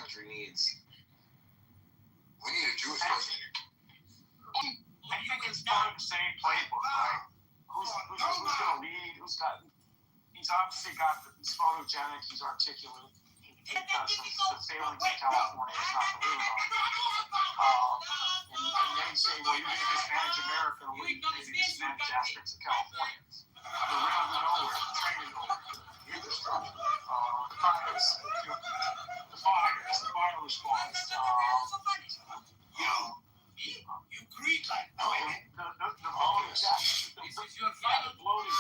country needs. We need a Jewish president. I think it's part of the same playbook, right? Who's going to lead? He's obviously he's photogenic, he's articulate. He does the failings in California is not to live on. And then say, well, you need to mismanage America the way you need to mismanage aspects of California. The rail to nowhere, the train to nowhere, the infrastructure, the fires, the fire response. You Greek like the bonus. The bloated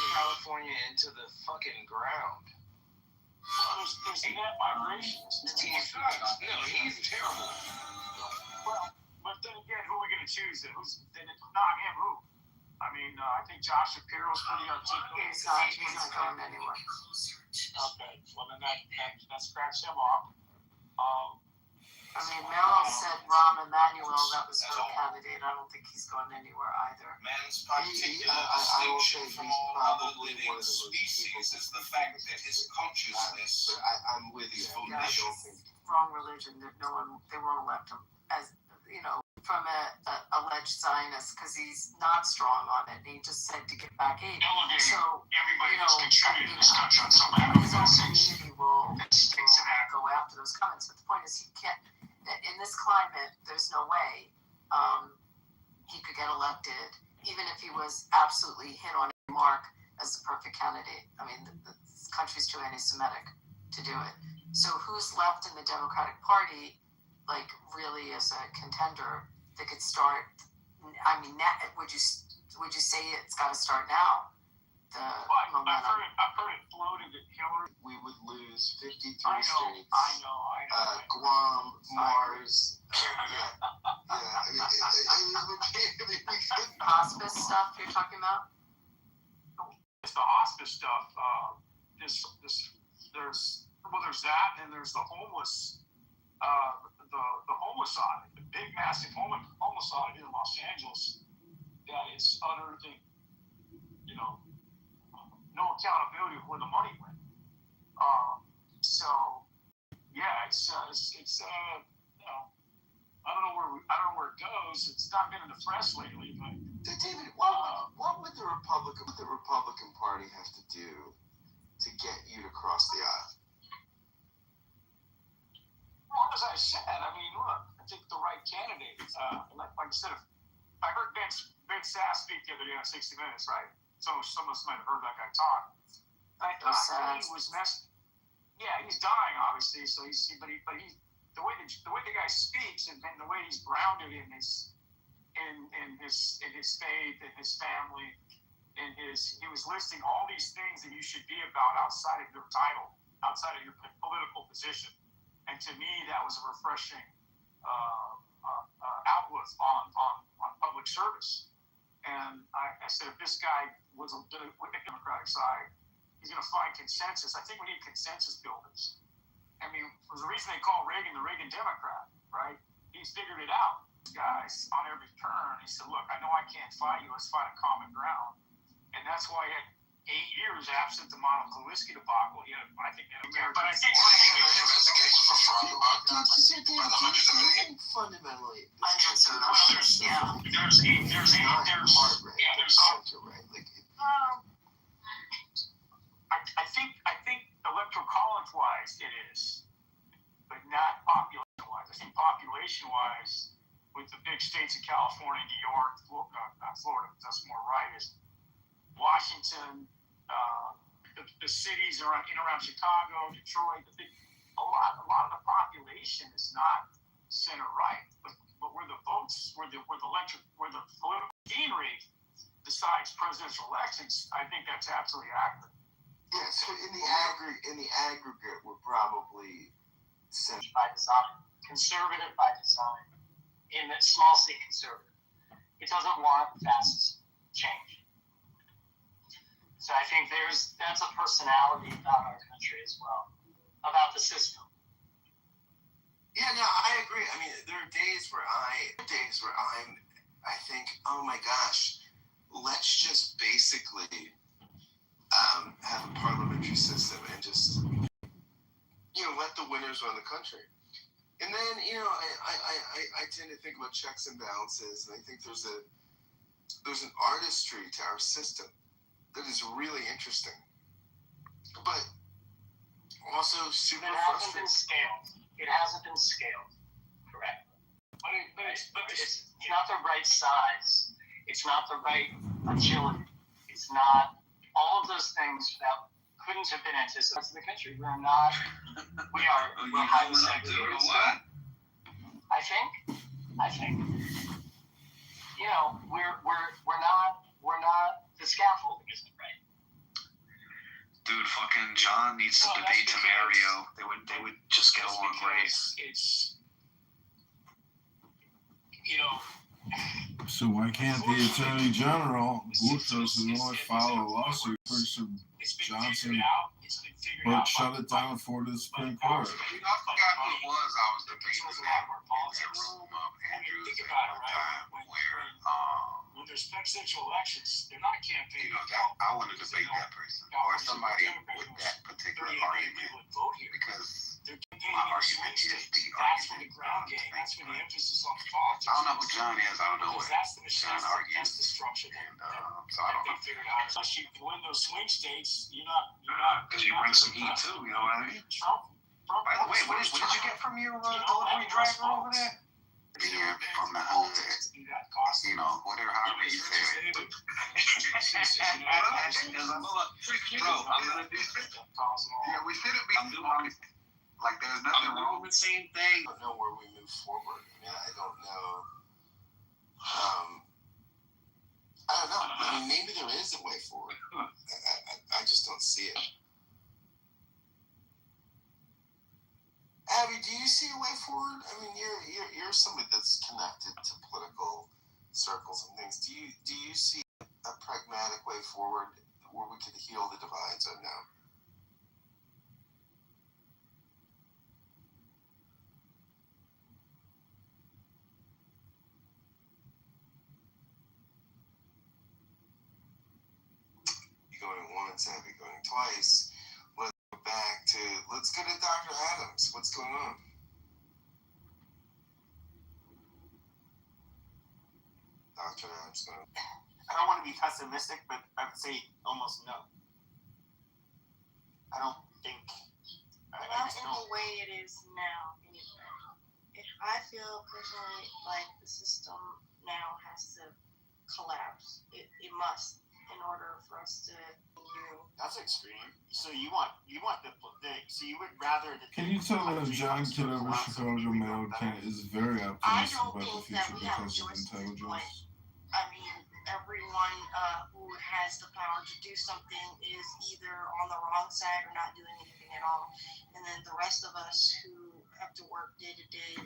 California into the fucking ground. There's net migration. No, he's terrible. Well, but then again, who are we going to choose? Then it's not him. Who? I mean, I think Josh Shapiro's pretty articulate. He's not going anywhere. Okay, well then that scratched him off. I mean, Meryl said Rahm Emanuel, that was her candidate. I don't think he's going anywhere either. Man's particular distinction from all other living species is the fact that his consciousness. I'm with you. Yeah, wrong religion that they won't elect him as, from a alleged Zionist because he's not strong on it. He just said to get back aid. So everybody that's contributed in this country on some level. His own community will go after those comments. But the point is, he can't. In this climate, there's no way he could get elected, even if he was absolutely hit on a mark as the perfect candidate. I mean, the country's too anti-Semitic to do it. So who's left in the Democratic Party, like really as a contender that could start? I mean, would you say it's got to start now? I've heard it floated that Hillary. We would lose 53 states. I know. Guam, Mars. Hospice stuff you're talking about? It's the hospice stuff. There's that, and there's the homeless. The homeless audit, the big, massive homeless audit in Los Angeles. That is unearthing, no accountability of where the money went. So yeah, it's I don't know where it goes. It's not been in the press lately, but David, what would the Republican Party have to do to get you to cross the aisle? Well, as I said, I mean, look, I think the right candidate. Like I said, I heard Ben Sass speak the other day on 60 Minutes, right? So some of us might have heard that guy talk. He was messed. Yeah, he's dying, obviously. So the way the guy speaks and the way he's grounded in his faith and his family and he was listing all these things that you should be about outside of your title, outside of your political position. And to me, that was a refreshing outlook on public service. And I said, if this guy was with the Democratic side, he's going to find consensus. I think we need consensus builders. I mean, there's a reason they call Reagan the Reagan Democrat, right? He's figured it out. Guys, on every turn, he said, look, I know I can't fight you. Let's find a common ground. And that's why he had 8 years absent the Monica Lewinsky debacle. He had, I think, but I think fundamentally, I think electoral college wise it is, but not population wise. I think population wise, with the big states of California, New York, not Florida, that's more right, is Washington, the cities around Chicago, Detroit. A lot of the population is not center right, but where the votes, where the political scenery decides presidential elections, I think that's absolutely accurate. Yeah, so in the aggregate, we're probably by design, conservative by design, in that small state conservative. It doesn't want fast change. So I think that's a personality about our country as well, about the system. Yeah, no, I agree. I mean, there are days where I think, oh my gosh, let's just basically have a parliamentary system and just let the winners run the country. And then, I tend to think about checks and balances, and I think there's an artistry to our system that is really interesting, but also super frustrating. It hasn't been scaled correctly. But it's not the right size. It's not the right agility. It's not all of those things that couldn't have been anticipated in the country. We're highly segregated. I think, we're not, the scaffolding isn't right. Dude, fucking John needs to debate Tamario. They would just get along great. It's, So why can't the Attorney General, Bustos, and only file a lawsuit for Johnson, but shut it down for the Supreme Court? I forgot who it was I was debating in that room of Andrews at one time where when there's presidential elections, they're not campaigning. I want to debate that person or somebody with that particular argument because my argument is the That's when the argument. ground game. That's when the emphasis on politics. I don't know who John is. I don't know what That's the machine. John argues. That's the structure. And so I don't They know. figured out. Unless you win those swing states, you're not. Because you bring some heat too, you know what I mean? Trump. By the way, what did you get from your delivery driver over there? Being from the hood, whatever, however you say it. Bro, we shouldn't be like there's nothing wrong with the same thing. I don't know where we move forward. I don't know. I don't know. Maybe there is a way forward. I just don't see it. Abby, do you see a way forward? You're somebody that's connected to political circles and things. Do you see a pragmatic way forward where we could heal the divides or no? You're going once, Abby, going twice. Let's go to Dr. Adams. What's going on? Dr. Adams. I don't want to be pessimistic, but I would say almost no. I don't think. Not in the way it is now, anyway. I feel personally like the system now has to collapse. It must, in order for us to That's extreme. So you want so you would rather the. Can you tell that John Kitover, Chicago Mail, is very optimistic about the future because of intelligence? Everyone who has the power to do something is either on the wrong side or not doing anything at all. And then the rest of us who have to work day to day,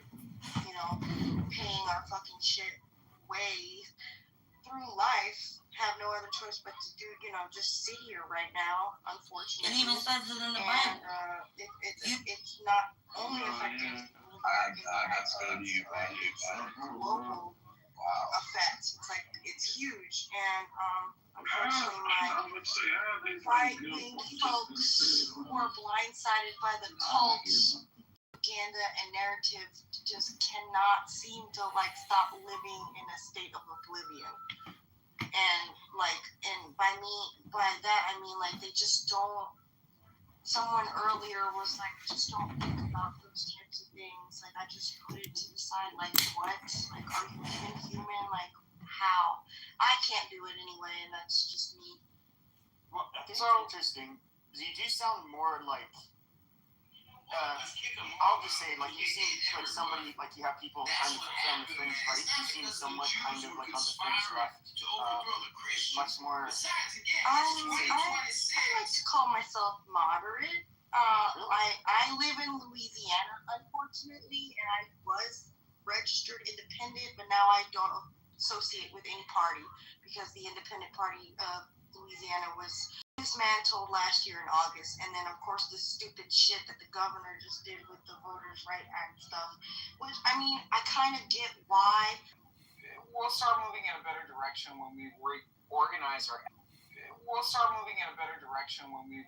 paying our fucking shit way through life, have no other choice but to do, just sit here right now, unfortunately. It even says it in the Bible. And it's not only affecting the United States, but it's a global effect. It's like, it's huge. And unfortunately, my right-wing folks who are blindsided by the cult propaganda and narrative just cannot seem to stop living in a state of oblivion. And by that I mean they just don't. Someone earlier was just don't think about those types of things. I just put it to the side. What? Are you even human? How? I can't do it anyway, and that's just me. Well, I think it's interesting. You do sound more like. I'll just say, you seem like somebody, you have people kind of on the fringe right. You seem somewhat kind of on the fringe left. Much more. I like to call myself moderate. I live in Louisiana, unfortunately, and I was registered independent, but now I don't associate with any party because the Independent Party of Louisiana was dismantled last year in August, and then of course the stupid shit that the governor just did with the Voters' Right Act stuff, which I kind of get why. We'll start moving in a better direction when we reorganize our. We'll start moving in a better direction when we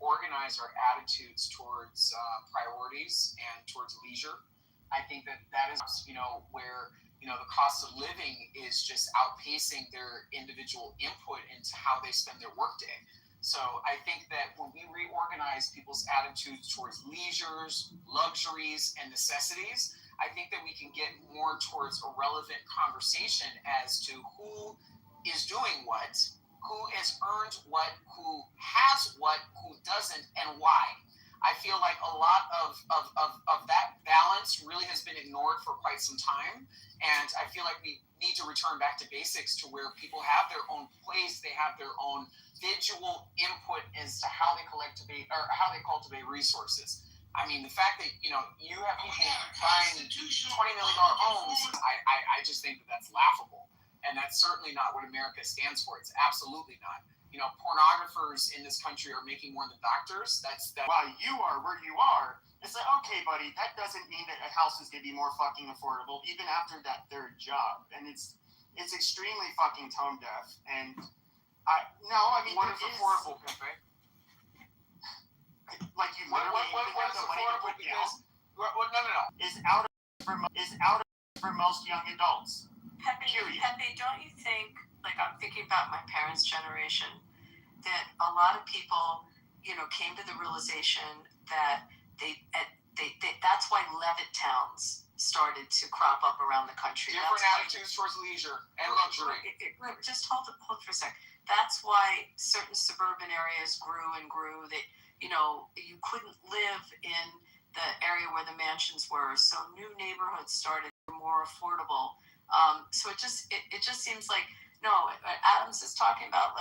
reorganize our attitudes towards priorities and towards leisure, I think that is, where, the cost of living is just outpacing their individual input into how they spend their workday. So I think that when we reorganize people's attitudes towards leisures, luxuries, and necessities, I think that we can get more towards a relevant conversation as to who is doing what, who has earned what, who has what, who doesn't, and why. I feel like a lot of that balance really has been ignored for quite some time. And I feel like we need to return back to basics to where people have their own place, they have their own individual input as to how they cultivate resources. I mean, the fact that, you have people buying $20 million homes, I just think that that's laughable. And that's certainly not what America stands for. It's absolutely not. Pornographers in this country are making more than doctors. That's While you are where you are, it's like, okay, buddy, that doesn't mean that a house is going to be more fucking affordable even after that third job. And it's extremely fucking tone deaf. And what is affordable, Pepe? Like you literally What is affordable? Because no. Is out of for most young adults. Pepe, don't you think, like I'm thinking about my parents' generation, that a lot of people, came to the realization that that's why Levitt towns started to crop up around the country. Different attitudes towards leisure and luxury. Just hold for a sec. That's why certain suburban areas grew and grew. That you couldn't live in the area where the mansions were, so new neighborhoods started more affordable. So it just seems like Adams is talking about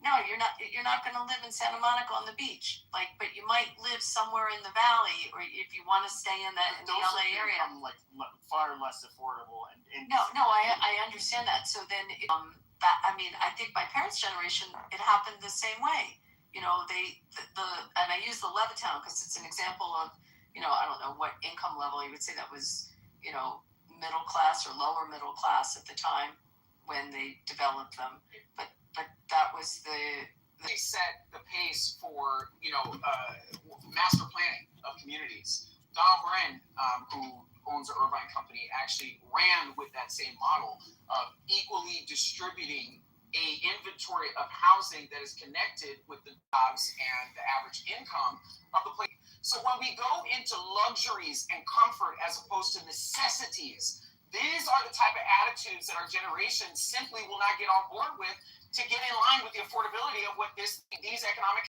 no, you're not going to live in Santa Monica on the beach, but you might live somewhere in the valley, or if you want to stay in the LA area. Far less affordable and I understand that. So then I think my parents' generation, it happened the same way. And I use the Levittown because it's an example of I don't know what income level you would say that was middle class or lower middle class at the time when they developed them, but that was they set the pace for master planning of communities. Don Bren, who owns the Irvine Company, actually ran with that same model of equally distributing a inventory of housing that is connected with the jobs and the average income of the place. So when we go into luxuries and comfort as opposed to necessities, these are the type of attitudes that our generation simply will not get on board with to get in line with the affordability of what these economic